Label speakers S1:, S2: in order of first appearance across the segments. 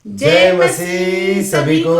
S1: जय मसीह सभी को।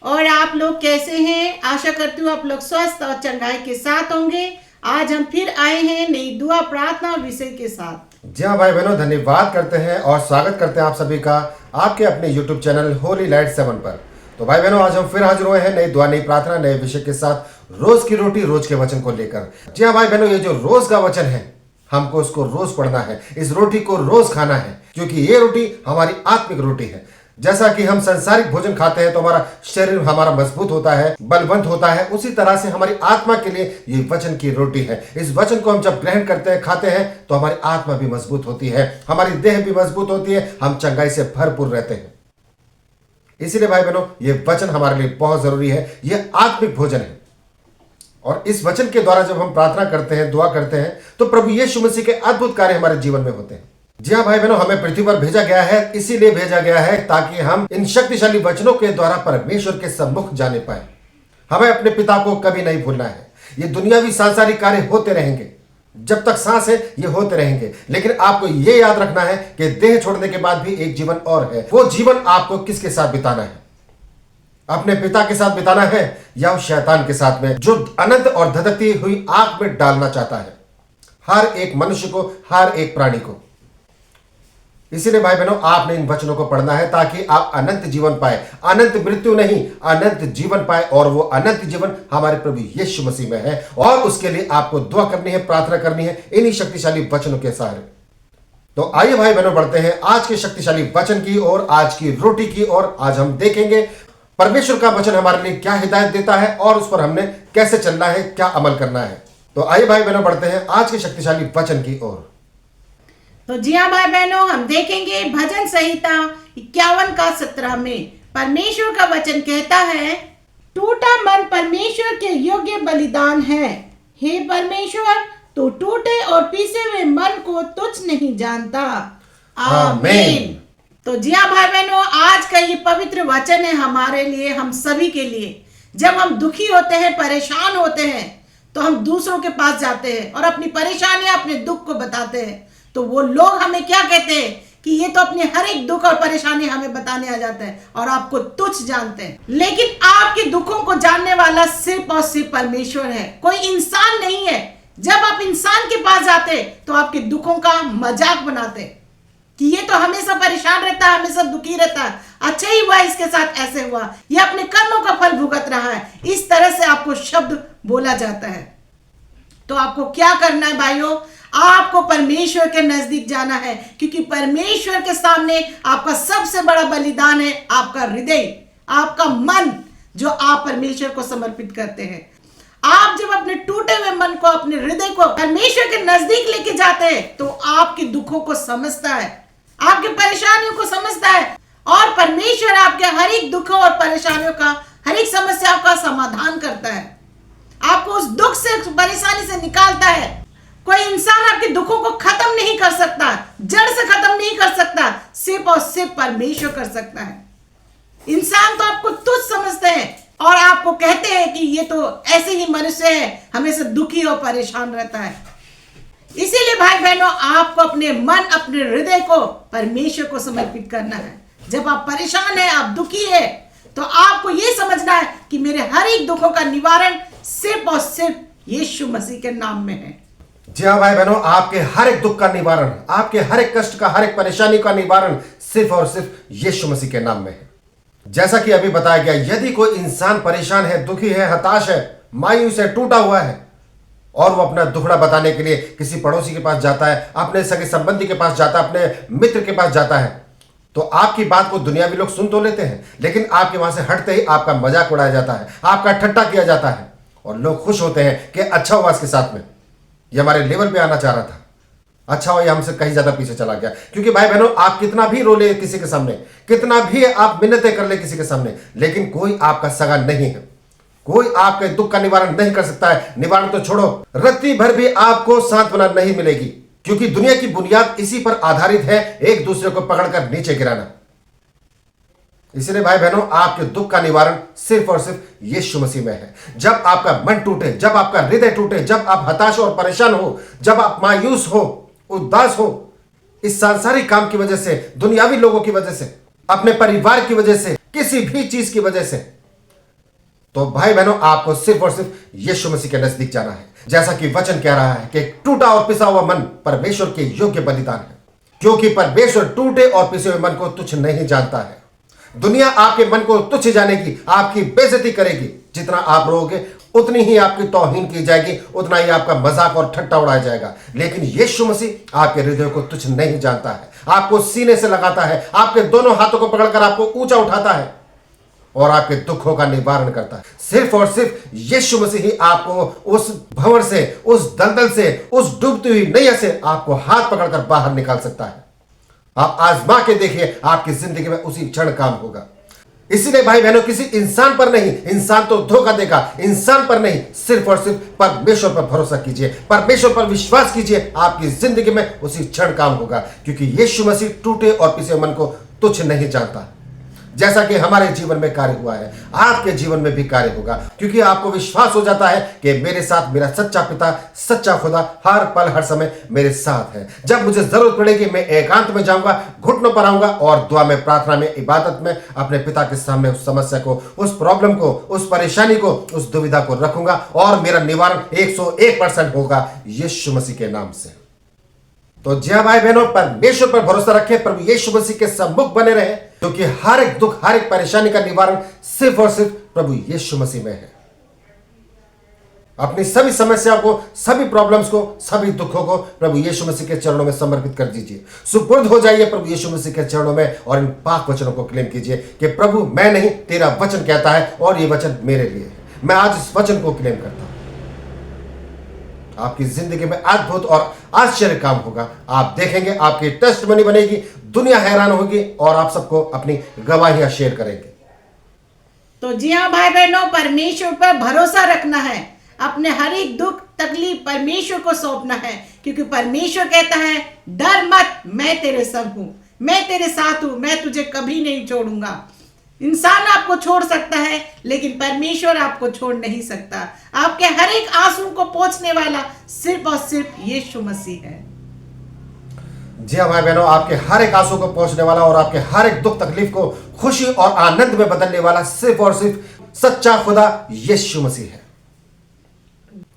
S2: और आप लोग कैसे हैं? आशा करती हूँ आप लोग स्वस्थ और चंगाई के साथ होंगे। आज हम फिर आए हैं नई दुआ प्रार्थना विषय के साथ।
S1: जी हाँ भाई बहनों, धन्यवाद करते हैं और स्वागत करते हैं आप सभी का आपके अपने YouTube चैनल होली लाइट 7 पर। तो भाई बहनों, आज हम फिर हाजिर हुए हैं नई दुआ नई प्रार्थना नए विषय के साथ, रोज की रोटी रोज के वचन को लेकर। जी हाँ भाई बहनों, ये जो रोज का वचन है हमको उसको रोज पढ़ना है, इस रोटी को रोज खाना है, क्योंकि ये रोटी हमारी आत्मिक रोटी है। जैसा कि हम सांसारिक भोजन खाते हैं तो हमारा शरीर हमारा मजबूत होता है, बलवंत होता है, उसी तरह से हमारी आत्मा के लिए ये वचन की रोटी है। इस वचन को हम जब ग्रहण करते हैं, खाते हैं, तो हमारी आत्मा भी मजबूत होती है, हमारी देह भी मजबूत होती है, हम चंगाई से भरपूर रहते हैं। इसीलिए भाई बहनों, ये वचन हमारे लिए बहुत जरूरी है, ये आत्मिक भोजन है। और इस वचन के द्वारा जब हम प्रार्थना करते हैं, दुआ करते हैं, तो प्रभु यीशु मसीह के अद्भुत कार्य हमारे जीवन में होते हैं। जी हाँ भाई बहनों, हमें पृथ्वी पर भेजा गया है, इसीलिए भेजा गया है ताकि हम इन शक्तिशाली वचनों के द्वारा परमेश्वर के सम्मुख जाने पाए। हमें अपने पिता को कभी नहीं भूलना है। ये दुनियावी सांसारिक कार्य होते रहेंगे, जब तक सांस है ये होते रहेंगे, लेकिन आपको ये याद रखना है कि देह छोड़ने के बाद भी एक जीवन और है। वो जीवन आपको किसके साथ बिताना है? अपने पिता के साथ बिताना है या उस शैतान के साथ में, जो अनंत और धधकती हुई आग में डालना चाहता है हर एक मनुष्य को, हर एक प्राणी को। इसीलिए भाई बहनों, आपने इन वचनों को पढ़ना है ताकि आप अनंत जीवन पाए, अनंत मृत्यु नहीं, अनंत जीवन पाए। और वो अनंत जीवन हमारे प्रभु यीशु मसीह में है, और उसके लिए आपको दुआ करनी है, प्रार्थना करनी है इन्हीं शक्तिशाली वचनों के सहारे। तो आइए भाई बहनों, बढ़ते हैं आज के शक्तिशाली वचन की ओर, आज की रोटी की ओर। आज हम देखेंगे परमेश्वर का वचन हमारे लिए क्या हिदायत देता है और उस पर हमने कैसे चलना है, क्या अमल करना है। तो आइए भाई बहनों, बढ़ते हैं आज के शक्तिशाली वचन की ओर।
S2: तो जी हाँ भाई बहनों, हम देखेंगे भजन संहिता 51 का 17 में परमेश्वर का वचन कहता है, टूटा मन परमेश्वर के योग्य बलिदान है। हे परमेश्वर, तू टूटे और पीसे हुए मन को तुच्छ नहीं जानता। आमीन। तो जी हाँ भाई बहनों, आज का ये पवित्र वचन है हमारे लिए, हम सभी के लिए। जब हम दुखी होते हैं, परेशान होते हैं, तो हम दूसरों के पास जाते हैं और अपनी परेशानियां, अपने दुख को बताते हैं। तो वो लोग हमें क्या कहते हैं कि ये तो अपने हर एक दुख और परेशानी हमें बताने आ जाता है और आपको तुच्छ जानते हैं। लेकिन आपके दुखों को जानने वाला सिर्फ और सिर्फ परमेश्वर है, कोई इंसान नहीं है। जब आप इंसान के पास जाते तो आपके दुखों का मजाक बनाते कि ये तो हमेशा परेशान रहता है, हमेशा दुखी रहता है, अच्छा ही हुआ इसके साथ ऐसे हुआ, ये अपने कर्मों का फल भुगत रहा है। इस तरह से आपको शब्द बोला जाता है। तो आपको क्या करना है भाइयों? आपको परमेश्वर के नजदीक जाना है, क्योंकि परमेश्वर के सामने आपका सबसे बड़ा बलिदान है आपका हृदय, आपका मन, जो आप परमेश्वर को समर्पित करते हैं। आप जब अपने टूटे हुए मन को, अपने हृदय को परमेश्वर के नजदीक लेके जाते हैं, तो आपके दुखों को समझता है, आपके परेशानियों को समझता है, और परमेश्वर आपके हर एक दुखों और परेशानियों का, हर एक समस्याओं का समाधान करता है, आपको उस दुख से, परेशानी से निकालता है। कोई इंसान आपके दुखों को खत्म नहीं कर सकता, जड़ से खत्म नहीं कर सकता, सिर्फ और सिर्फ परमेश्वर कर सकता है। इंसान तो आपको तुच्छ समझते हैं और आपको कहते हैं कि ये तो ऐसे ही मनुष्य है, हमेशा दुखी और परेशान रहता है। इसीलिए भाई बहनों, आपको अपने मन, अपने हृदय को परमेश्वर को समर्पित करना है। जब आप परेशान हैं, आप दुखी है, तो आपको ये समझना है कि मेरे हर एक दुखों का निवारण सिर्फ और सिर्फ यीशु मसीह के नाम में है।
S1: जी हाँ भाई बहनों, आपके हर एक दुख का निवारण, आपके हर एक कष्ट का, हर एक परेशानी का निवारण सिर्फ और सिर्फ यीशु मसीह के नाम में है। जैसा कि अभी बताया गया, यदि कोई इंसान परेशान है, दुखी है, हताश है, मायूस है, टूटा हुआ है, और वो अपना दुखड़ा बताने के लिए किसी पड़ोसी के पास जाता है, अपने सगे संबंधी के पास जाता है, अपने मित्र के पास जाता है, तो आपकी बात को दुनियावी लोग सुन तो लेते हैं, लेकिन आपके वहां से हटते ही आपका मजाक उड़ाया जाता है, आपका ठट्टा किया जाता है, और लोग खुश होते हैं कि अच्छा हुआ इसके साथ में, ये हमारे लेवल पे आना चाह रहा था, अच्छा हुआ ये हमसे कहीं ज्यादा पीछे चला गया। क्योंकि भाई बहनों, आप कितना भी रो ले किसी के सामने, कितना भी आप मिन्नतें कर ले किसी के सामने, लेकिन कोई आपका सगा नहीं है, कोई आपके दुख का निवारण नहीं कर सकता है। निवारण तो छोड़ो, रत्ती भर भी आपको सांत्वना नहीं मिलेगी, क्योंकि दुनिया की बुनियाद इसी पर आधारित है, एक दूसरे को पकड़कर नीचे गिराना। इसलिए भाई बहनों, आपके दुख का निवारण सिर्फ और सिर्फ यीशु मसीह में है। जब आपका मन टूटे, जब आपका हृदय टूटे, जब आप हताश और परेशान हो, जब आप मायूस हो, उदास हो, इस सांसारिक काम की वजह से, दुनियावी लोगों की वजह से, अपने परिवार की वजह से, किसी भी चीज की वजह से, तो भाई बहनों आपको सिर्फ और सिर्फ यीशु मसीह के नजदीक जाना है। जैसा कि वचन कह रहा है कि टूटा और पिसा हुआ मन परमेश्वर के योग्य बलिदान है, क्योंकि परमेश्वर टूटे और पिसे हुए मन को तुच्छ नहीं जानता है। दुनिया आपके मन को तुच्छ जानेगी, आपकी बेइज्जती करेगी। जितना आप रोगे उतनी ही आपकी तौहीन की जाएगी, उतना ही आपका मजाक और ठट्टा उड़ाया जाएगा। लेकिन यीशु मसीह आपके हृदय को तुच्छ नहीं जानता है, आपको सीने से लगाता है, आपके दोनों हाथों को पकड़कर आपको ऊंचा उठाता है और आपके दुखों का निवारण करता है। सिर्फ और सिर्फ यीशु मसीह ही आपको उस भंवर से, उस दलदल से, उस डूबती हुई नैया से आपको हाथ पकड़कर बाहर निकाल सकता है। आप आजमा के देखिए, आपकी जिंदगी में उसी क्षण काम होगा। इसीलिए भाई बहनों, किसी इंसान पर नहीं, इंसान तो धोखा देगा, इंसान पर नहीं, सिर्फ और सिर्फ परमेश्वर पर भरोसा कीजिए, परमेश्वर पर विश्वास कीजिए। आपकी जिंदगी में उसी क्षण काम होगा, क्योंकि यीशु मसीह टूटे और पिसे मन को तुच्छ नहीं जानता। जैसा कि हमारे जीवन में कार्य हुआ है, आपके जीवन में भी कार्य होगा, क्योंकि आपको विश्वास हो जाता है कि मेरे साथ मेरा सच्चा पिता, सच्चा खुदा हर पल हर समय मेरे साथ है। जब मुझे जरूरत पड़ेगी मैं एकांत में जाऊंगा, घुटनों पर आऊंगा और दुआ में, प्रार्थना में, इबादत में अपने पिता के सामने उस समस्या को, उस प्रॉब्लम को, उस परेशानी को, उस दुविधा को रखूंगा और मेरा निवारण 101% होगा यीशु मसीह के नाम से। तो जी हाँ भाई बहनों, परमेश्वर पर भरोसा रखें, प्रभु यीशु मसीह के सम्मुख बने रहे, क्योंकि हर एक दुख, हर एक परेशानी का निवारण सिर्फ और सिर्फ प्रभु यीशु मसीह में है। अपनी सभी समस्याओं को, सभी प्रॉब्लम्स को, सभी दुखों को प्रभु यीशु मसीह के चरणों में समर्पित कर दीजिए। सुपुर्द हो जाइए प्रभु यीशु मसीह के चरणों में और इन पाक वचनों को क्लेम कीजिए कि प्रभु मैं नहीं, तेरा वचन कहता है और ये वचन मेरे लिए है। मैं आज इस वचन को क्लेम करता हूं। आपकी जिंदगी में अद्भुत और आश्चर्य काम होगा। आप देखेंगे, आपकी टेस्टमनी बनेगी, दुनिया हैरान होगी और आप सबको अपनी गवाहियां शेयर करेंगे।
S2: तो जी हाँ भाई बहनों, परमेश्वर पर भरोसा रखना है, अपने हर एक दुख तकलीफ परमेश्वर को सौंपना है, क्योंकि परमेश्वर कहता है डर मत, मैं तेरे संग हूं, मैं तेरे साथ हूं, मैं तुझे कभी नहीं छोड़ूंगा। इंसान आपको छोड़ सकता है, लेकिन परमेश्वर आपको छोड़ नहीं सकता। आपके हर एक आंसू को पोंछने वाला सिर्फ और सिर्फ यीशु मसीह है।
S1: जी हाँ भाई बहनों, आपके हर एक आंसू को पोंछने वाला और आपके हर एक दुख तकलीफ को खुशी और आनंद में बदलने वाला सिर्फ और सिर्फ सच्चा खुदा यीशु मसीह है।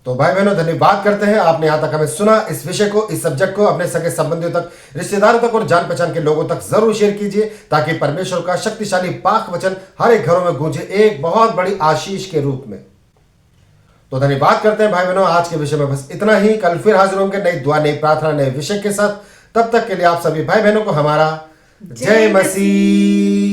S1: तो भाई बहनों, धन्यवाद करते हैं आपने यहां तक हमें सुना। इस विषय को, इस सब्जेक्ट को अपने सगे संबंधियों तक, रिश्तेदारों तक और जान पहचान के लोगों तक जरूर शेयर कीजिए, ताकि परमेश्वर का शक्तिशाली पाक वचन हर एक घरों में गूंजे एक बहुत बड़ी आशीष के रूप में। तो धन्यवाद करते हैं भाई बहनों। आज के विषय में बस इतना ही। कल फिर हाजिर होंगे नई दुआ, नई प्रार्थना, नए विषय के साथ। तब तक के लिए आप सभी भाई बहनों को हमारा जय मसीह।